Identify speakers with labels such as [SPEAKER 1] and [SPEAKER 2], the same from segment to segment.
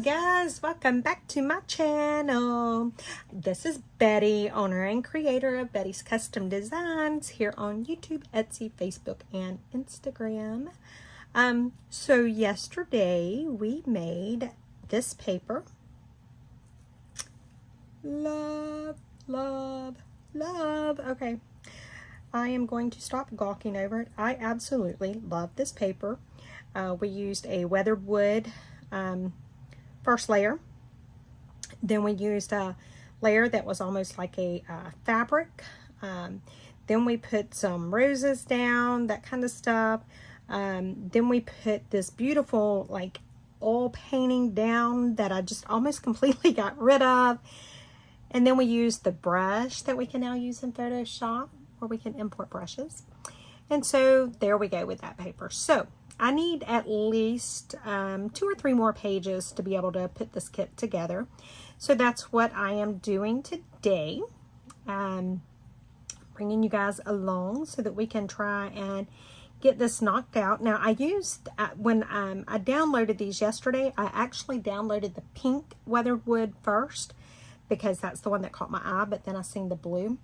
[SPEAKER 1] guys, welcome back to my channel. This is Betty, owner and creator of Betty's Custom Designs here on YouTube, Etsy, Facebook, and Instagram. So yesterday we made this paper. Love. Okay, I am going to stop gawking over it. I absolutely love this paper. We used a weathered wood first layer. Then we used a layer that was almost like a fabric. Then we put some roses down, that kind of stuff. Then we put this beautiful like oil painting down that I just almost completely got rid of. And then we used the brush that we can now use in Photoshop, where we can import brushes. And so there we go with that paper. So I need at least 2 or 3 more pages to be able to put this kit together. So that's what I am doing today. Bringing you guys along so that we can try and get this knocked out. Now I used, when I downloaded these yesterday, I actually downloaded the pink weathered wood first because that's the one that caught my eye, but then I seen the blue.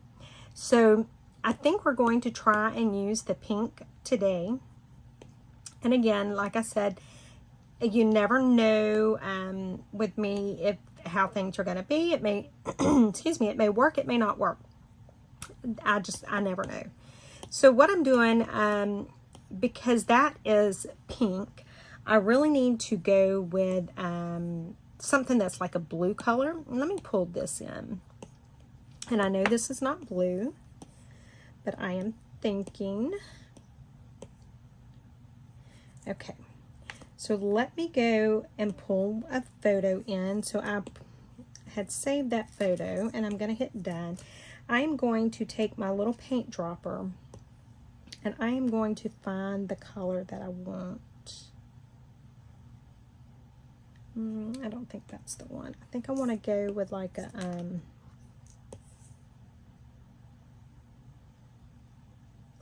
[SPEAKER 1] So I think we're going to try and use the pink today. And again, like I said, you never know with me how things are going to be. It may, excuse me, it may work, it may not work. I never know. So what I'm doing, because that is pink, I really need to go with something that's like a blue color. Let me pull this in. And I know this is not blue, but I am thinking. Okay, so let me go and pull a photo in. So I had saved that photo and I'm going to hit done. I am going to take my little paint dropper and I am going to find the color that I want. I don't think that's the one. I think I want to go with like a,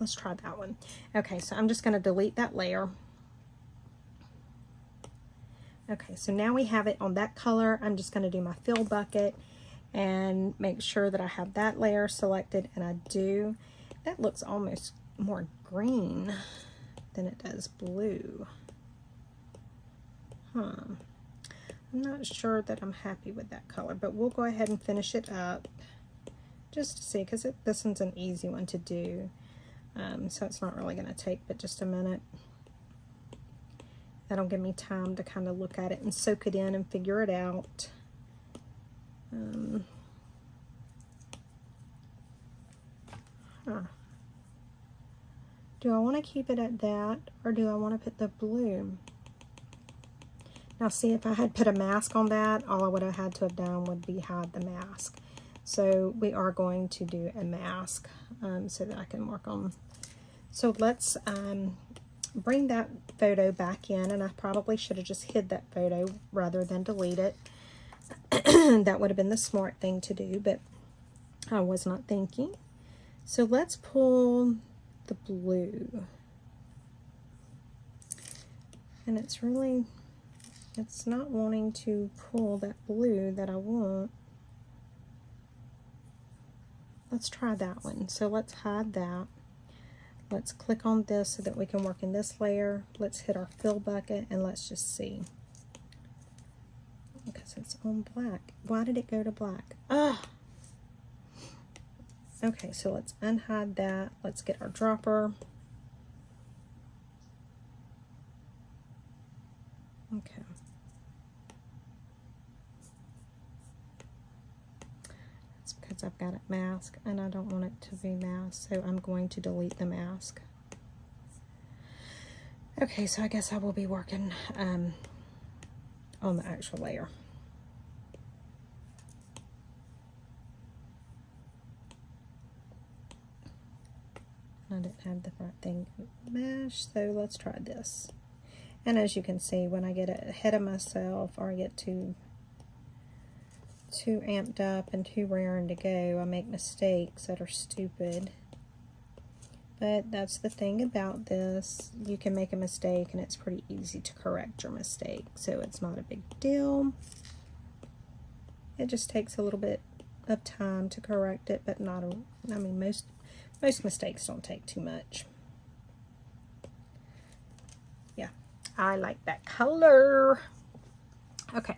[SPEAKER 1] let's try that one. Okay, so I'm just going to delete that layer. Okay, so now we have it on that color. I'm just going to do my fill bucket and make sure that I have that layer selected, and I do. That looks almost more green than it does blue. I'm not sure that I'm happy with that color, but we'll go ahead and finish it up just to see, because this one's an easy one to do. So it's not really going to take but just a minute. That'll give me time to kind of look at it and soak it in and figure it out. Do I want to keep it at that, or do I want to put the blue? Now see, if I had put a mask on that, all I would have had to have done would be hide the mask. So we are going to do a mask so that I can work on. So let's bring that photo back in, and I probably should have just hid that photo rather than delete it. That would have been the smart thing to do, but I was not thinking. So let's pull the blue. And it's not wanting to pull that blue that I want. Let's try that one. So let's hide that. Let's click on this so that we can work in this layer. Let's hit our fill bucket and let's just see. Because it's on black. Why did it go to black? Okay, so let's unhide that. Let's get our dropper. Okay. That's because I've got it masked and I don't want it to be masked, so I'm going to delete the mask. Okay, so I guess I will be working on the actual layer. I didn't have the right thing meshed, so let's try this. And as you can see, when I get ahead of myself or I get too amped up and too raring to go, I make mistakes that are stupid. But that's the thing about this. You can make a mistake and it's pretty easy to correct your mistake. So it's not a big deal. It just takes a little bit of time to correct it, but not a, I mean, most mistakes don't take too much. Yeah, I like that color. Okay,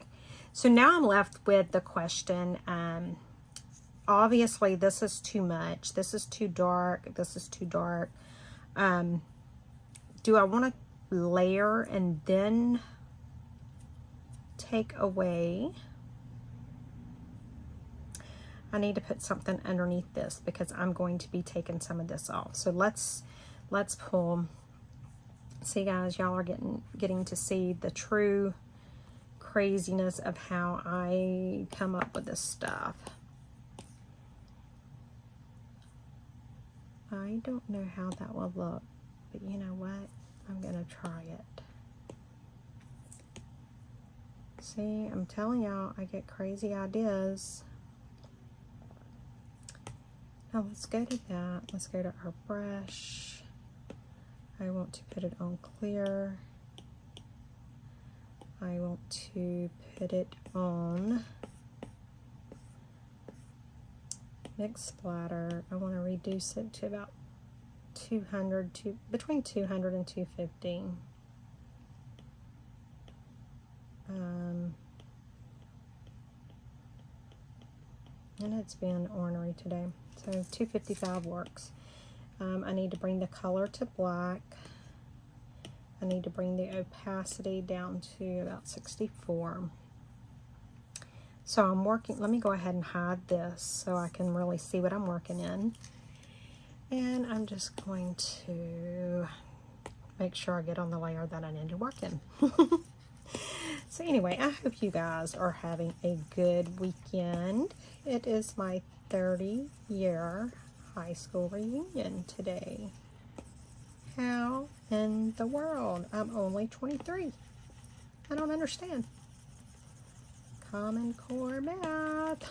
[SPEAKER 1] so now I'm left with the question. Obviously, this is too much. This is too dark. This is too dark. Do I want to layer and then take away? I need to put something underneath this because I'm going to be taking some of this off. So let's pull. See, guys, y'all are getting to see the true craziness of how I come up with this stuff. I don't know how that will look, but you know what? I'm gonna try it. See, I'm telling y'all, I get crazy ideas. Now let's go to that. Let's go to our brush. I want to put it on clear. I want to put it on mix splatter. I want to reduce it to about 200 to between 200 and 250. And it's been ornery today, so 255 works. I need to bring the color to black. I need to bring the opacity down to about 64. So I'm working, let me go ahead and hide this so I can really see what I'm working in. And I'm just going to make sure I get on the layer that I need to work in. So anyway, I hope you guys are having a good weekend. It is my 30-year high school reunion today. How in the world? I'm only 23. I don't understand. Common Core math.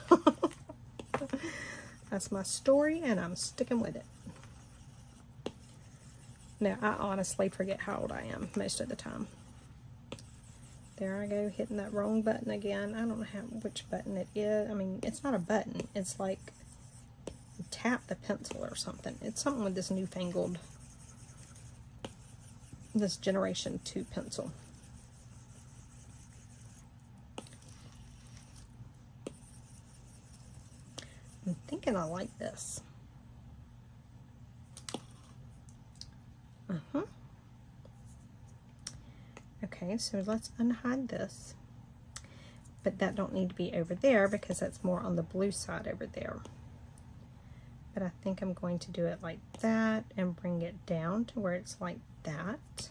[SPEAKER 1] That's my story and I'm sticking with it. Now, I honestly forget how old I am most of the time. There I go, hitting that wrong button again. I don't know which button it is. I mean, it's not a button. It's like you tap the pencil or something. It's something with this newfangled, this Generation 2 pencil. I'm thinking I like this. Okay, so let's unhide this. But that don't need to be over there because that's more on the blue side over there. But I think I'm going to do it like that and bring it down to where it's like that.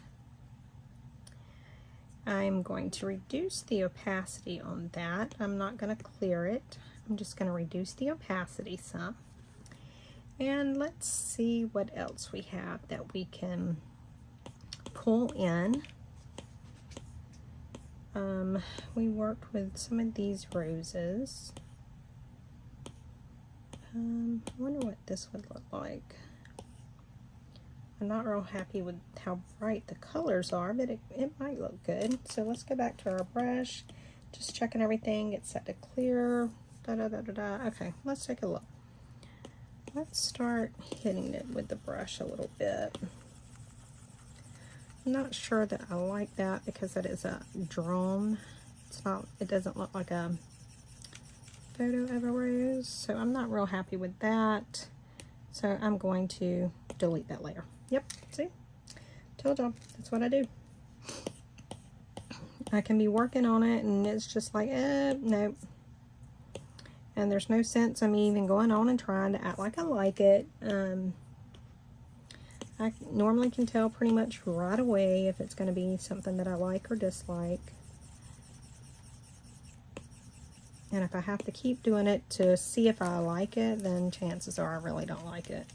[SPEAKER 1] I'm going to reduce the opacity on that. I'm not going to clear it. I'm just going to reduce the opacity some. And let's see what else we have that we can pull in. We worked with some of these roses. I wonder what this would look like. I'm not real happy with how bright the colors are, but it might look good. So let's go back to our brush, just checking everything. It's set to clear. Okay, let's take a look. Let's start hitting it with the brush a little bit. I'm not sure that I like that because that is a drawn. It doesn't look like a photo of a rose, so I'm not real happy with that. So I'm going to delete that layer. Yep, see? Told y'all, that's what I do. I can be working on it and it's just like, nope. And there's no sense in me even going on and trying to act like I like it. I normally can tell pretty much right away if it's going to be something that I like or dislike. And if I have to keep doing it to see if I like it, then chances are I really don't like it.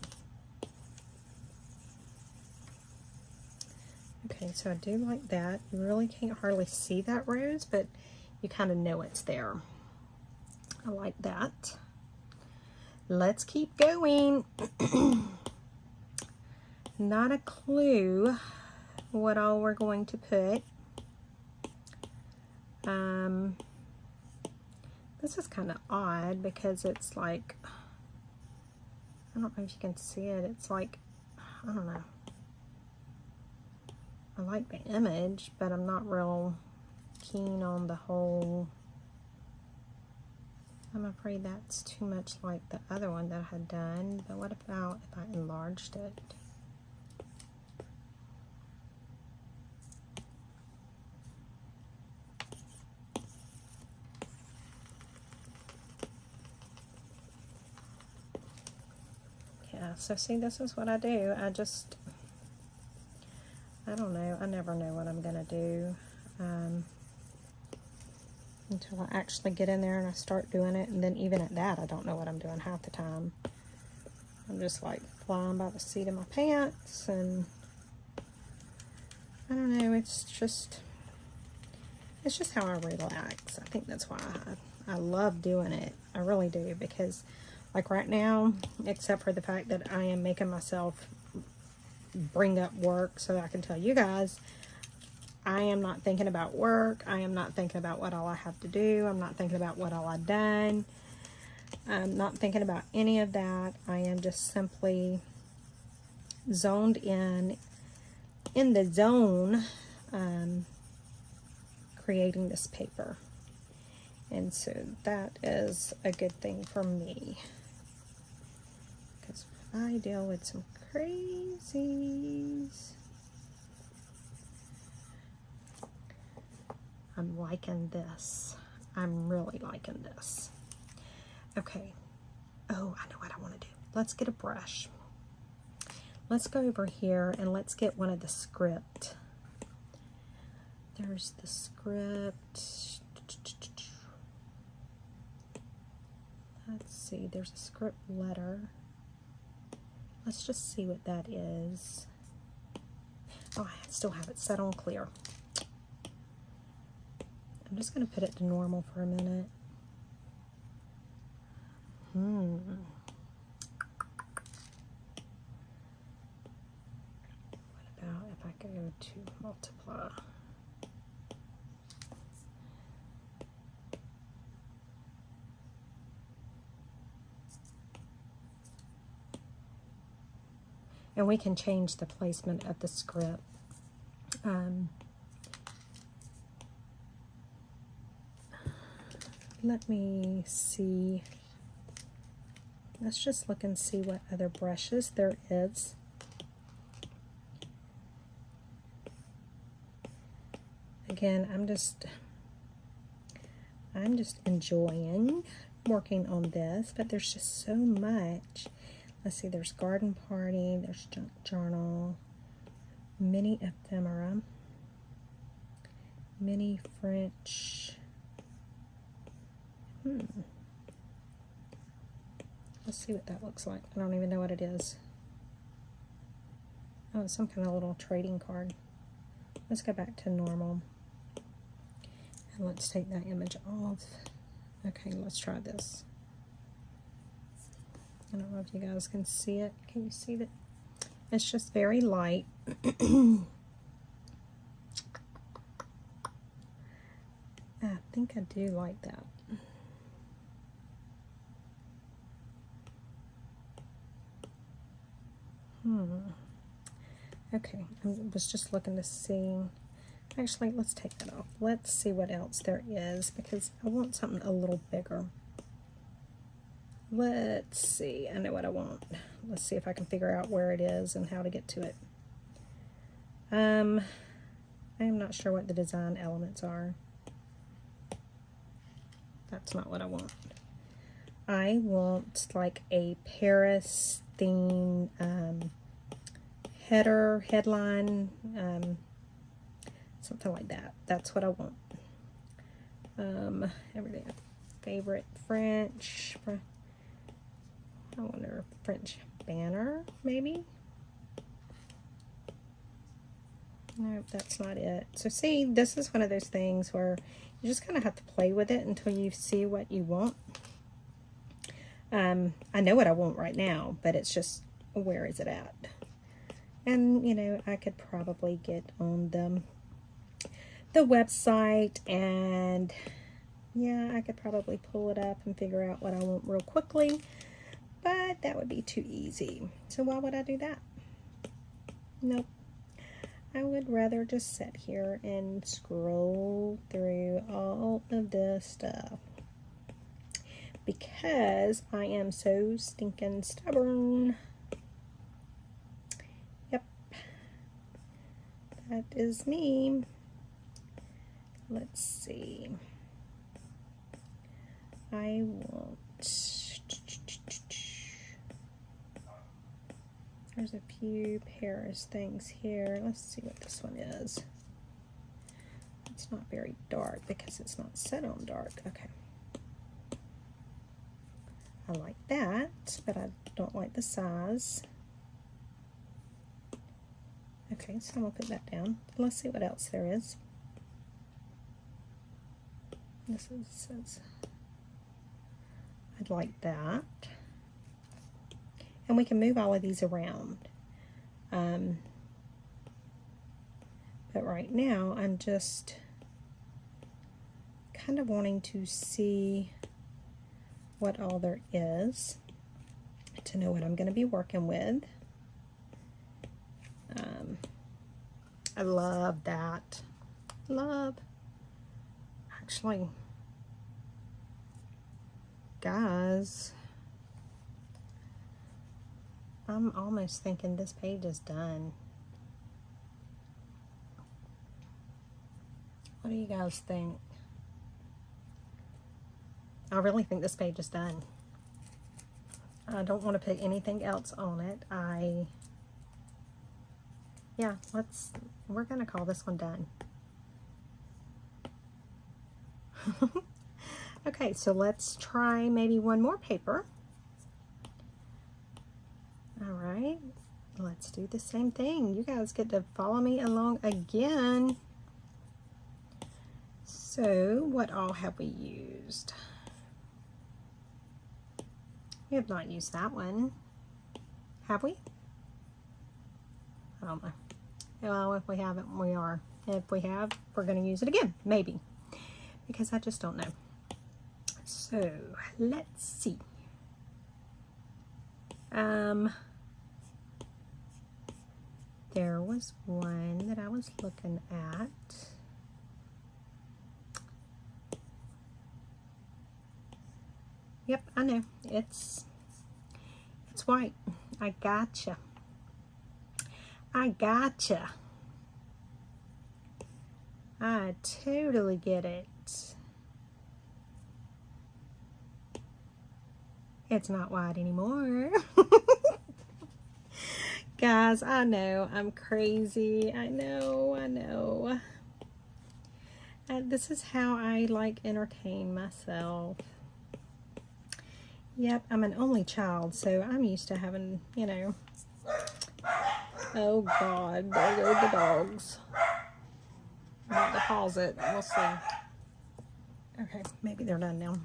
[SPEAKER 1] Okay, so I do like that. You really can't hardly see that rose, but you kind of know it's there. I like that. Let's keep going. not a clue what all we're going to put. This is kind of odd because it's like, I don't know if you can see it, it's like, I don't know. I like the image, but I'm not real keen on the whole. I'm afraid that's too much like the other one that I had done, but what about if I enlarged it? Yeah, so see, this is what I do. I don't know. I never know what I'm going to do until I actually get in there and I start doing it. And then even at that, I don't know what I'm doing half the time. I'm just like flying by the seat of my pants, and I don't know. It's just how I relax. I think that's why I love doing it. I really do, because like right now, except for the fact that I am making myself bring up work so that I can tell you guys, I am not thinking about work. I am not thinking about what all I have to do. I'm not thinking about what all I've done. I'm not thinking about any of that. I am just simply zoned in the zone, creating this paper. And so that is a good thing for me, because I deal with some crazies. I'm liking this. I'm really liking this. Okay. Oh, I know what I want to do. Let's get a brush. Let's go over here and let's get one of the script. There's the script. Let's see. There's a script letter. Let's just see what that is. Oh, I still have it set on clear. I'm just going to put it to normal for a minute. What about if I go to multiply? And we can change the placement of the script. Let me see. Let's just look and see what other brushes there is. Again, I'm just enjoying working on this, but there's just so much. Let's see, there's Garden Party, there's Junk Journal, Mini Ephemera, Mini French. Let's see what that looks like. I don't even know what it is. Oh, it's some kind of little trading card. Let's go back to normal. And let's take that image off. Okay, let's try this. I don't know if you guys can see it. Can you see that? It's just very light. I think I do like that. Okay, I was just looking to see. Actually, let's take that off. Let's see what else there is, because I want something a little bigger. Let's see. I know what I want. Let's see if I can figure out where it is and how to get to it. I am not sure what the design elements are. That's not what I want. I want like a Paris theme headline, something like that. That's what I want. Everything. Favorite French. I wonder, French banner, maybe? No, that's not it. So see, this is one of those things where you just kind of have to play with it until you see what you want. I know what I want right now, but it's just, where is it at? And, you know, I could probably get on the website and, yeah, I could probably pull it up and figure out what I want real quickly. But that would be too easy. So why would I do that? Nope. I would rather just sit here and scroll through all of this stuff because I am so stinking stubborn. Yep, that is me. Let's see. I want... There's a few Paris things here. Let's see what this one is. It's not very dark because it's not set on dark. Okay. I like that, but I don't like the size. Okay, so I'm going to put that down. Let's see what else there is. This says, I'd like that. And we can move all of these around. But right now, I'm just kind of wanting to see what all there is to know what I'm going to be working with. I love that. Actually, guys, I'm almost thinking this page is done. What do you guys think? I really think this page is done. I don't want to put anything else on it. Yeah, we're going to call this one done. Okay, so let's try maybe one more paper. All right, let's do the same thing. You guys get to follow me along again. So, what all have we used? We have not used that one. Have we? I don't know. Well, if we haven't, we are. If we have, we're going to use it again. Maybe. Because I just don't know. So, let's see. There was one that I was looking at. Yep, I know. It's white. I gotcha. I gotcha. I totally get it. It's not white anymore. Guys, I know I'm crazy. I know. This is how I like entertain myself. Yep, I'm an only child, so I'm used to having, you know. Oh God, there go the dogs. I'm about to pause it. We'll see. Okay, maybe they're done now.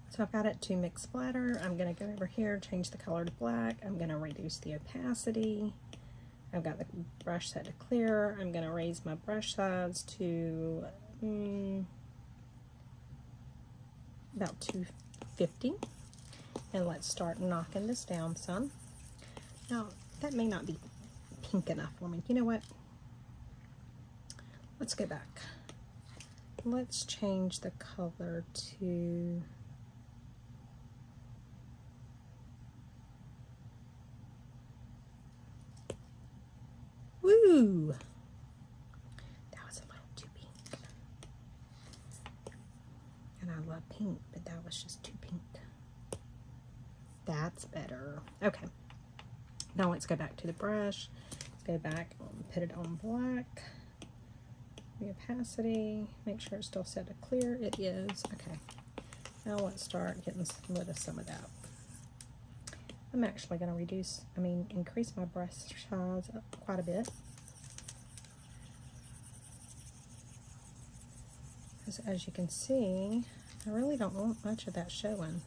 [SPEAKER 1] So I've got it to mix splatter. I'm going to go over here, change the color to black. I'm going to reduce the opacity. I've got the brush set to clear. I'm going to raise my brush size to about 250. And let's start knocking this down some. Now, that may not be pink enough for me. You know what? Let's go back. Let's change the color to... Woo! That was a little too pink. And I love pink, but that was just too pink. That's better. Okay. Now let's go back to the brush. Go back and put it on black. The opacity. Make sure it's still set to clear. It is. Okay. Now let's start getting rid of some of that. I'm actually going to increase my brush size up quite a bit. Because as you can see, I really don't want much of that showing.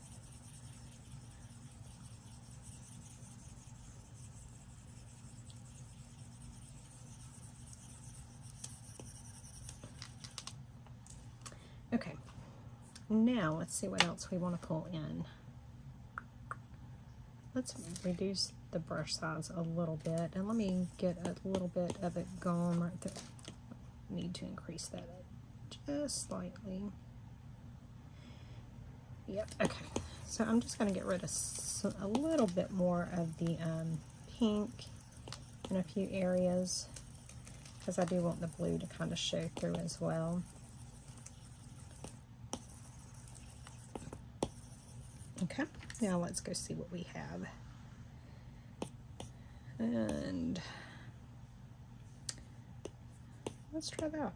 [SPEAKER 1] now let's see what else we want to pull in. Let's reduce the brush size a little bit, and let me get a little bit of it gone right there. Need to increase that just slightly. Yep, okay. So I'm just going to get rid of a little bit more of the pink in a few areas, because I do want the blue to kind of show through as well. Okay, now let's go see what we have. And let's try that.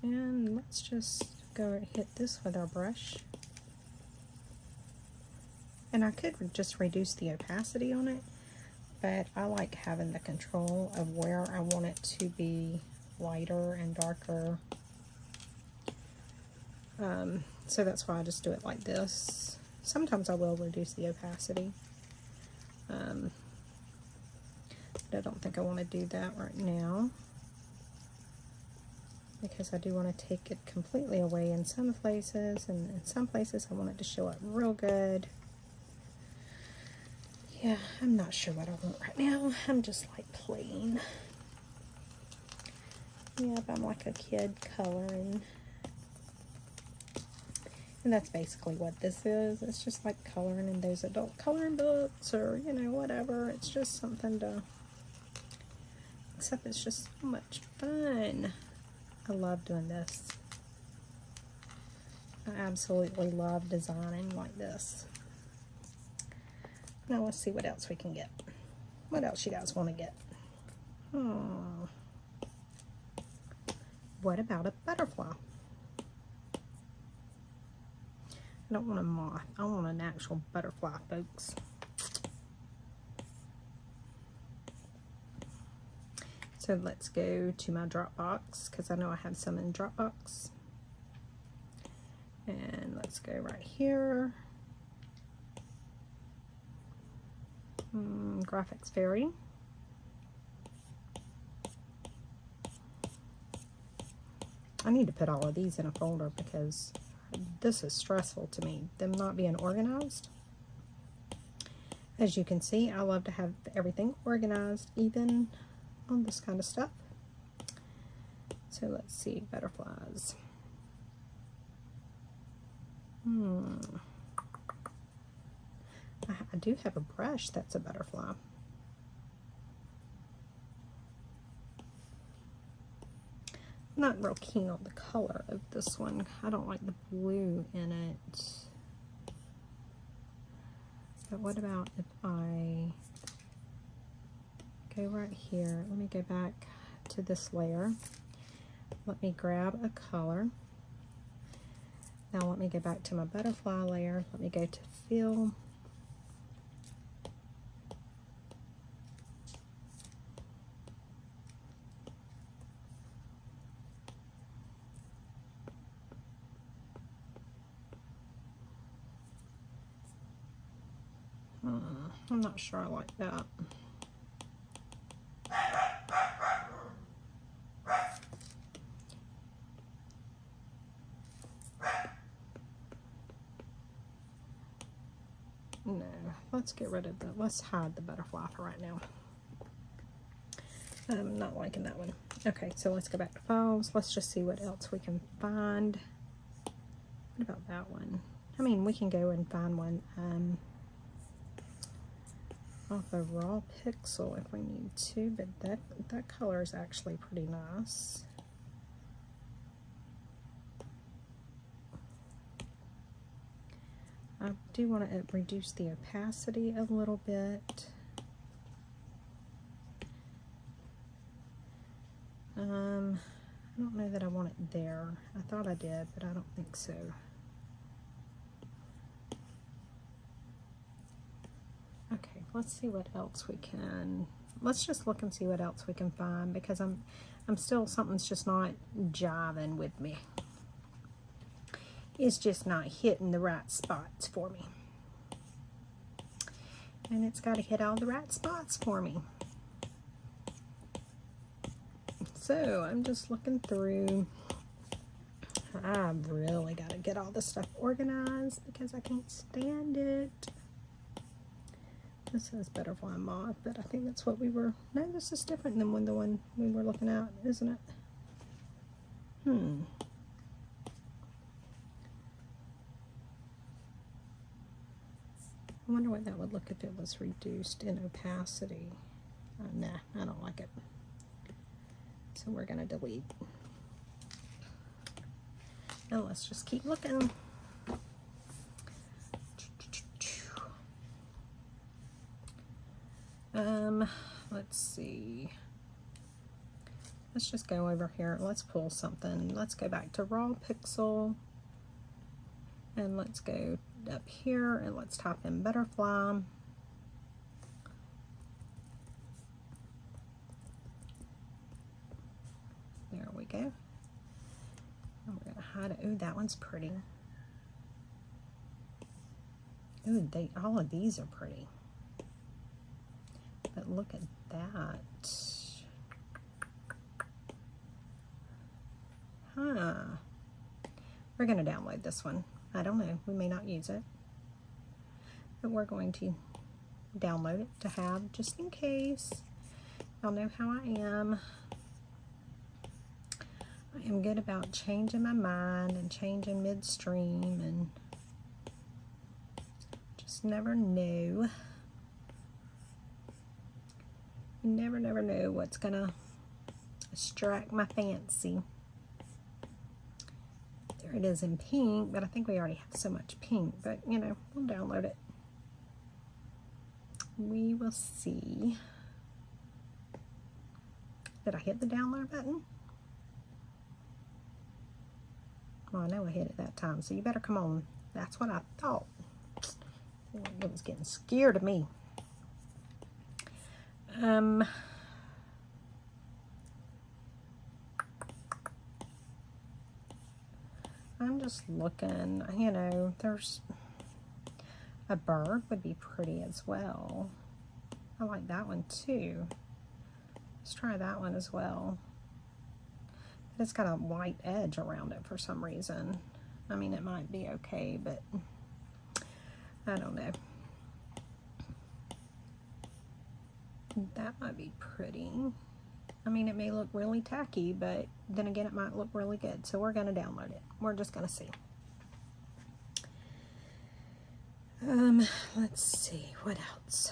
[SPEAKER 1] And let's just go and hit this with our brush. And I could just reduce the opacity on it, but I like having the control of where I want it to be lighter and darker. So that's why I just do it like this. Sometimes I will reduce the opacity, but I don't think I want to do that right now, because I do want to take it completely away in some places, and in some places I want it to show up real good. Yeah, I'm not sure what I want right now. I'm just like playing. Yep, I'm like a kid coloring. And that's basically what this is. It's just like coloring in those adult coloring books, or, you know, whatever. It's just something to, except it's just so much fun. I love doing this. I absolutely love designing like this. Now let's see what else we can get. What else you guys want to get? What about a butterfly? I don't want a moth. I want an actual butterfly, folks. So let's go to my Dropbox, because I know I have some in Dropbox. And let's go right here. Graphics Fairy. I need to put all of these in a folder, because this is stressful to me, them not being organized. As you can see, I love to have everything organized, even on this kind of stuff. So let's see, butterflies. I do have a brush that's a butterfly. I'm not real keen on the color of this one. I don't like the blue in it. But what about if I go right here? Let me go back to this layer. Let me grab a color. Now let me go back to my butterfly layer. Let me go to fill. I'm not sure I like that. No, let's get rid of that. Let's hide the butterfly for right now. I'm not liking that one. Okay, so let's go back to files. Let's just see what else we can find. What about that one? I mean, we can go and find one off a raw pixel if we need to, but that color is actually pretty nice. I do want to reduce the opacity a little bit. I don't know that I want it there. I thought I did, but I don't think so. Okay, let's see what else we can. Let's just look and see what else we can find, because I'm still, something's just not jiving with me. It's just not hitting the right spots for me. And it's got to hit all the right spots for me. So I'm just looking through. I've really got to get all this stuff organized because I can't stand it. This says butterfly moth, but I think that's what we were. No, this is different than the one we were looking at, isn't it? I wonder what that would look if it was reduced in opacity. Nah, I don't like it. So we're going to delete. And let's just keep looking. Let's see. Let's just go over here. Let's pull something. Let's go back to raw pixel. And let's go up here and let's type in butterfly. There we go. And we're going to hide it. Ooh, that one's pretty. Ooh, all of these are pretty. But look at that. Huh. We're going to download this one. I don't know. We may not use it. But we're going to download it to have just in case. Y'all know how I am. I am good about changing my mind and changing midstream and just never know. You never know what's gonna strike my fancy. There it is in pink, but I think we already have so much pink, but you know, we'll download it. We will see. Did I hit the download button? Well, I know I hit it that time, so you better come on. That's what I thought. It was getting scared of me. I'm just looking, you know, there's a bird would be pretty as well. I like that one too. Let's try that one as well. But it's got a white edge around it for some reason. I mean, it might be okay, but I don't know. That might be pretty. I mean, it may look really tacky, but then again, it might look really good. So we're going to download it. We're just going to see. Let's see. What else?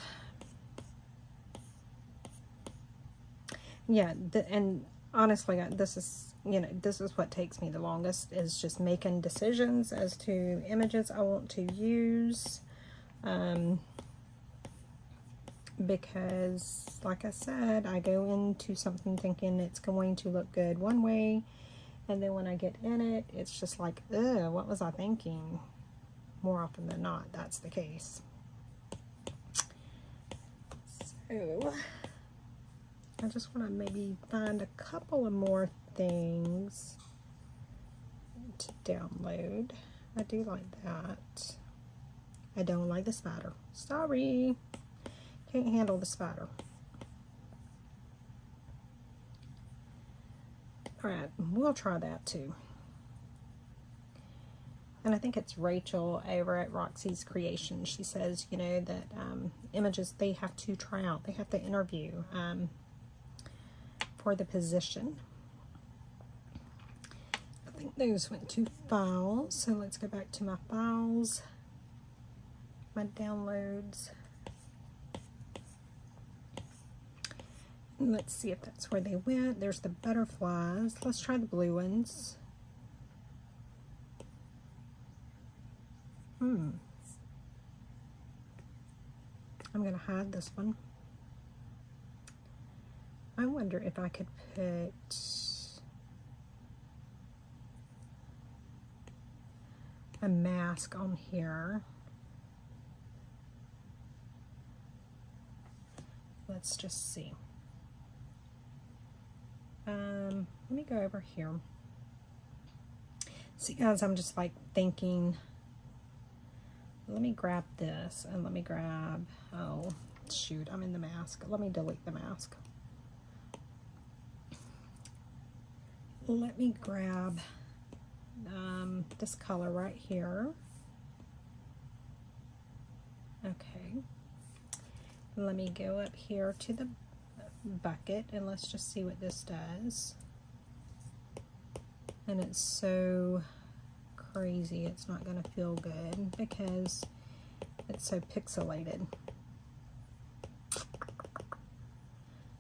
[SPEAKER 1] Yeah, and honestly, this is, you know, this is what takes me the longest, is just making decisions as to images I want to use. Because, like I said, I go into something thinking it's going to look good one way, and then when I get in it, it's just like, ugh, what was I thinking? More often than not, that's the case. So, I just want to maybe find a couple of more things to download. I do like that. I don't like the spider. Sorry. Can't handle the spider. Alright, we'll try that too. And I think it's Rachel over at Roxy's Creation. She says, you know, that images they have to try out. They have to interview for the position. I think those went to files. So let's go back to my files, my downloads. Let's see if that's where they went. There's the butterflies. Let's try the blue ones. I'm going to hide this one. I wonder if I could put a mask on here. Let's just see. Let me go over here. See, guys, I'm just like thinking, let me grab this and let me grab, oh, shoot, I'm in the mask. Let me delete the mask. let me grab this color right here. Okay. Let me go up here to the bucket and let's just see what this does. And it's so crazy, it's not going to feel good because it's so pixelated.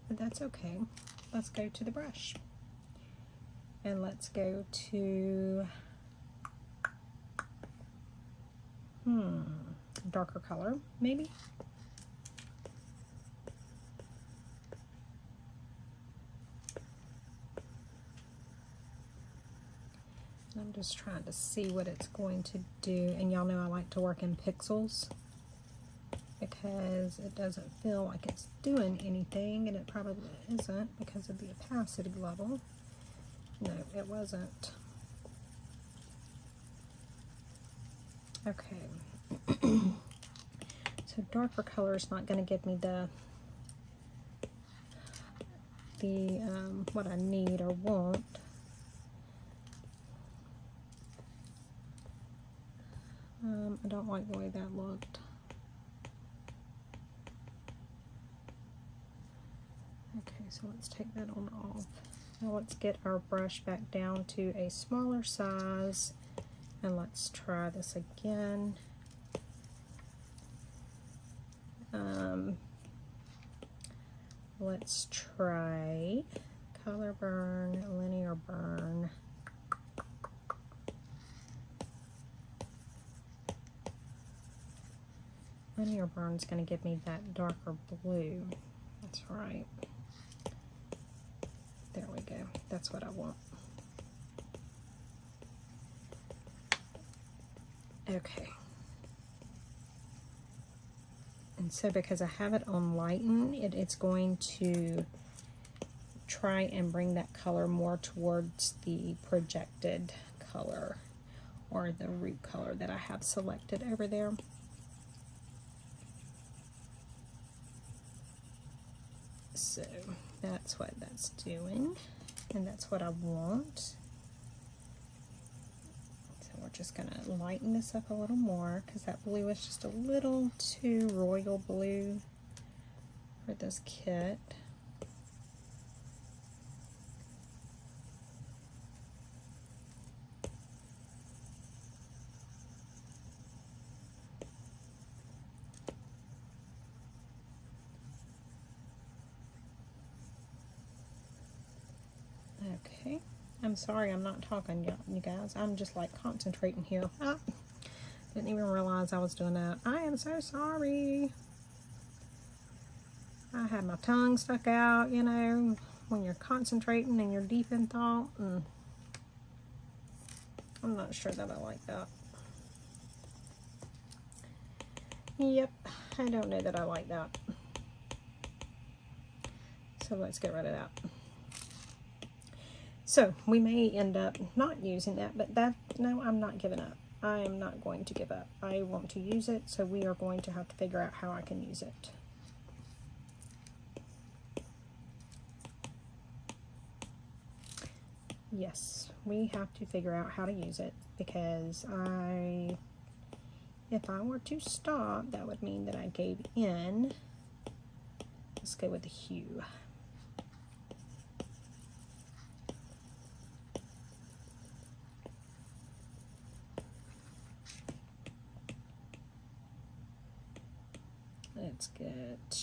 [SPEAKER 1] But that's okay. Let's go to the brush. And let's go to darker color, maybe. I'm just trying to see what it's going to do, and y'all know I like to work in pixels because it doesn't feel like it's doing anything, and it probably isn't because of the opacity level. No, it wasn't. Okay. So darker color is not going to give me the what I need or want. I don't like the way that looked. Okay, so let's take that on off. Now let's get our brush back down to a smaller size and let's try this again. Let's try color burn, linear burn. Linear burn is going to give me that darker blue. That's right. There we go. That's what I want. Okay. And so because I have it on lighten, it's going to try and bring that color more towards the projected color or the root color that I have selected over there. So that's what that's doing, and that's what I want. So we're just going to lighten this up a little more because that blue is just a little too royal blue for this kit. Okay, I'm sorry I'm not talking, you guys. I'm just like concentrating here. Didn't even realize I was doing that. I am so sorry. I had my tongue stuck out, you know, when you're concentrating and you're deep in thought. And I'm not sure that I like that. Yep, I don't know that I like that. So let's get rid of that. So we may end up not using that, but no, I'm not giving up. I am not going to give up. I want to use it, so we are going to have to figure out how I can use it. Yes, we have to figure out how to use it because if I were to stop, that would mean that I gave in. Let's go with the hue. Let's get,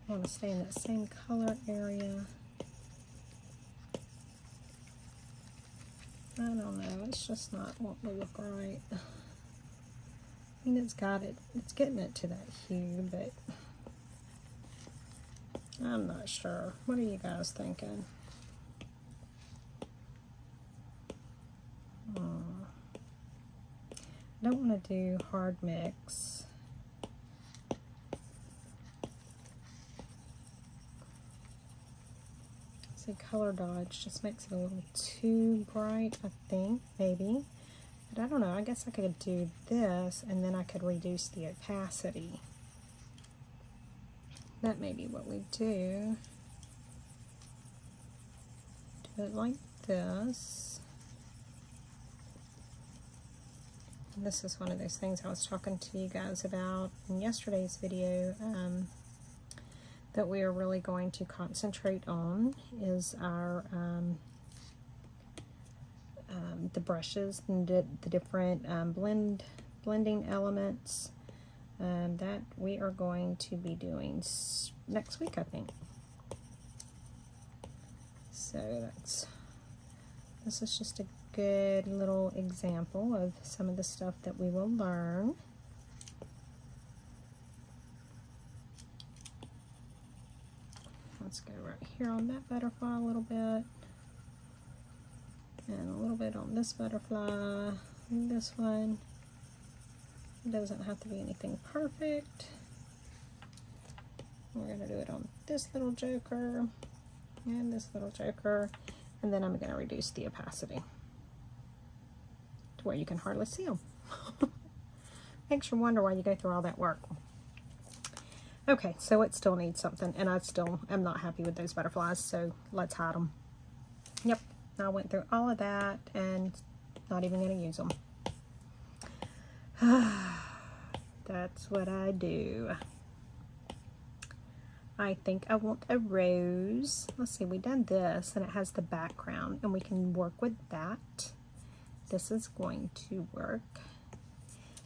[SPEAKER 1] I want to stay in that same color area. I don't know, it's just not wanting to look right. I mean, it's getting it to that hue, but I'm not sure. What are you guys thinking? I don't want to do hard mix. See, color dodge just makes it a little too bright, I think, maybe. But I don't know, I guess I could do this and then I could reduce the opacity. That may be what we do. put it like this. And this is one of those things I was talking to you guys about in yesterday's video, that we are really going to concentrate on is our the brushes and the different blending elements that we are going to be doing next week, I think. So this is just a good little example of some of the stuff that we will learn. Let's go right here on that butterfly a little bit, and a little bit on this butterfly, and this one. It doesn't have to be anything perfect. We're going to do it on this little joker and this little joker, and then I'm going to reduce the opacity to where you can hardly see them. Makes you wonder why you go through all that work. Okay, so it still needs something, and I still am not happy with those butterflies, so let's hide them. Yep, I went through all of that and not even going to use them. That's what I do. I think I want a rose. Let's see, we done this, and it has the background, and we can work with that. This is going to work.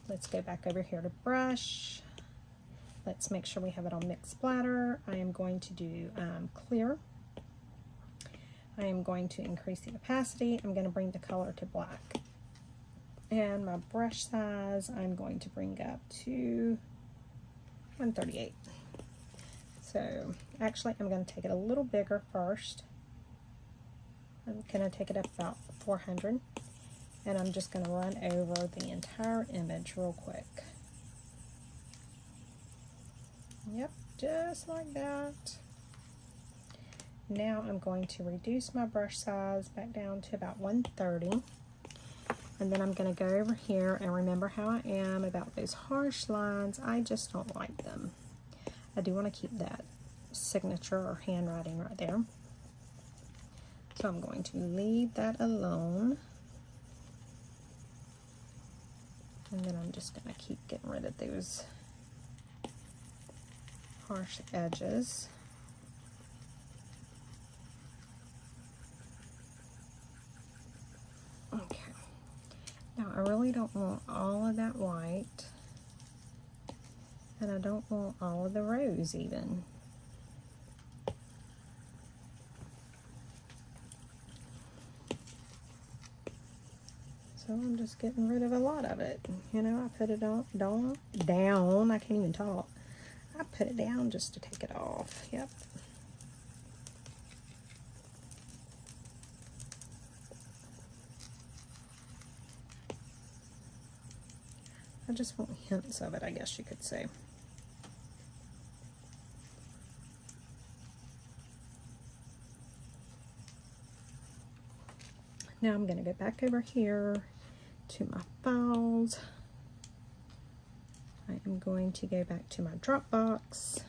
[SPEAKER 1] Let's go back over here to brush. Let's make sure we have it on mixed splatter. I am going to do clear. I am going to increase the opacity. I'm going to bring the color to black. And my brush size, I'm going to bring up to 138. So actually, I'm going to take it a little bigger first. I'm going to take it up about 400. And I'm just going to run over the entire image real quick. Yep, just like that. Now I'm going to reduce my brush size back down to about 130. And then I'm going to go over here and remember how I am about those harsh lines. I just don't like them. I do want to keep that signature or handwriting right there. So I'm going to leave that alone. And then I'm just going to keep getting rid of those harsh edges. Okay. Now I really don't want all of that white, and I don't want all of the rose even. So I'm just getting rid of a lot of it. You know, I put it down. I can't even talk. I put it down just to take it off. Yep. I just want hints of it, I guess you could say. Now I'm going to go back over here to my files. I am going to go back to my Dropbox,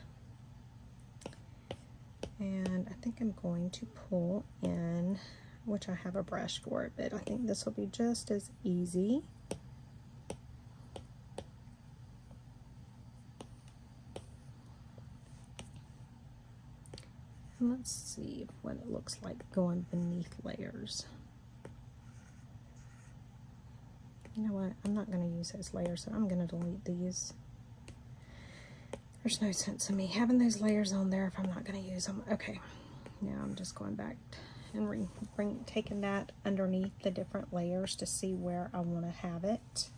[SPEAKER 1] and I think I'm going to pull in, which I have a brush for it, but I think this will be just as easy. And let's see what it looks like going beneath layers. You know what? I'm not going to use those layers, so I'm going to delete these. There's no sense in me having those layers on there if I'm not going to use them. Okay, now I'm just going back and taking that underneath the different layers to see where I want to have it.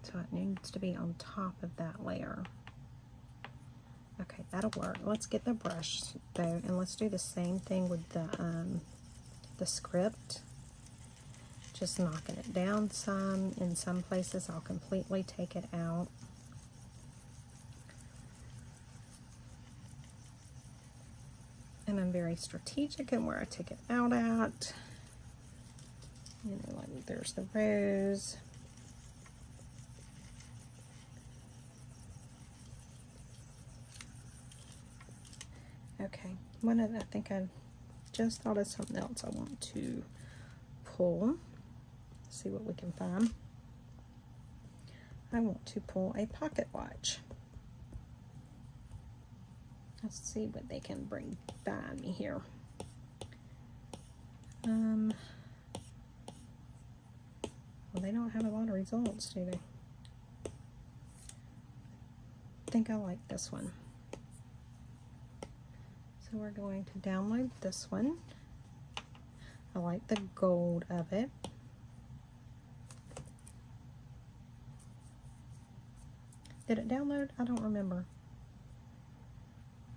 [SPEAKER 1] So it needs to be on top of that layer. Okay, that'll work. Let's get the brush though, and let's do the same thing with the script. Just knocking it down some. In some places I'll completely take it out. And I'm very strategic in where I take it out at. You know, like there's the rose. Okay, I think I just thought of something else I want to pull. See what we can find. I want to pull a pocket watch. Let's see what they can bring by me here. Well, they don't have a lot of results, do they? I think I like this one. So we're going to download this one. I like the gold of it. Did it download? I don't remember.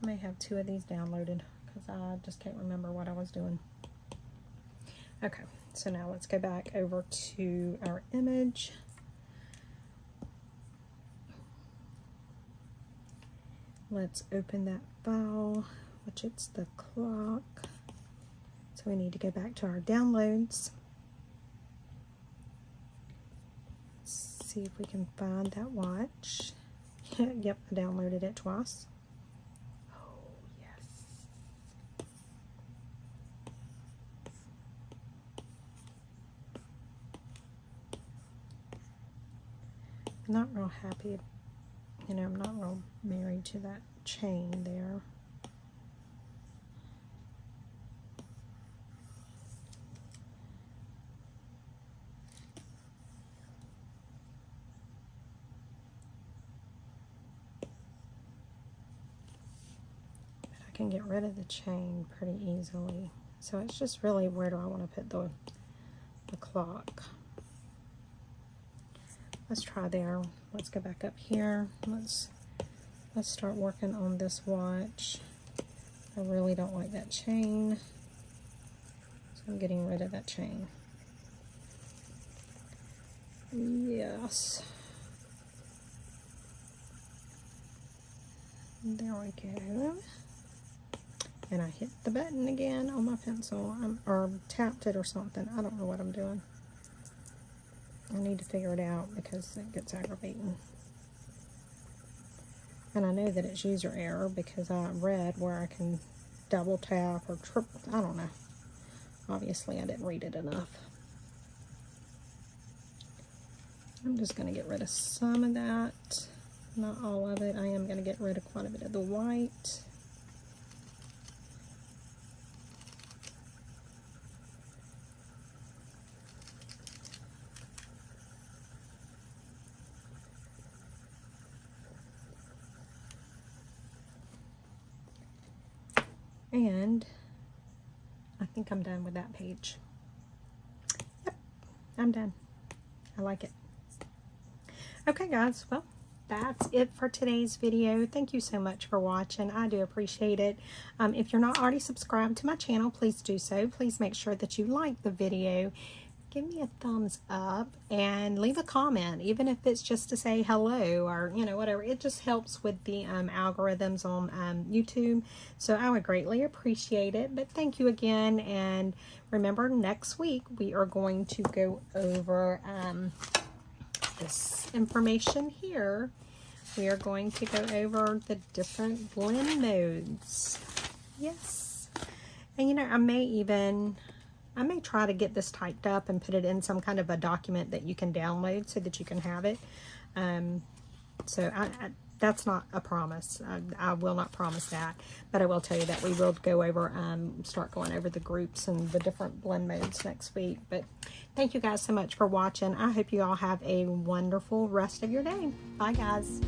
[SPEAKER 1] I may have 2 of these downloaded because I just can't remember what I was doing. Okay, so now let's go back over to our image. Let's open that file, which it's the clock. So we need to go back to our downloads. See if we can find that watch. Yep, I downloaded it twice. Oh, yes. I'm not real happy, you know, I'm not real married to that chain there. Can get rid of the chain pretty easily. So it's just really, where do I want to put the clock? Let's try there. Let's go back up here. Let's start working on this watch. I really don't like that chain, so I'm getting rid of that chain. Yes. There we go. And I hit the button again on my pencil, or tapped it or something. I don't know what I'm doing. I need to figure it out because it gets aggravating. And I know that it's user error because I read where I can double tap or triple, I don't know. Obviously I didn't read it enough. I'm just going to get rid of some of that. Not all of it. I am going to get rid of quite a bit of the white. And I think I'm done with that page. Yep, I'm done. I like it. Okay, guys, well, that's it for today's video. Thank you so much for watching. I do appreciate it. If you're not already subscribed to my channel, please do so. Please make sure that you like the video. Give me a thumbs up and leave a comment, even if it's just to say hello or, you know, whatever. It just helps with the algorithms on YouTube. So I would greatly appreciate it. But thank you again. And remember, next week we are going to go over this information here. We are going to go over the different blend modes. Yes. And, you know, I may try to get this typed up and put it in some kind of a document that you can download so that you can have it. So that's not a promise. I will not promise that, but I will tell you that we will go over, start going over the groups and the different blend modes next week. But thank you guys so much for watching. I hope you all have a wonderful rest of your day. Bye, guys.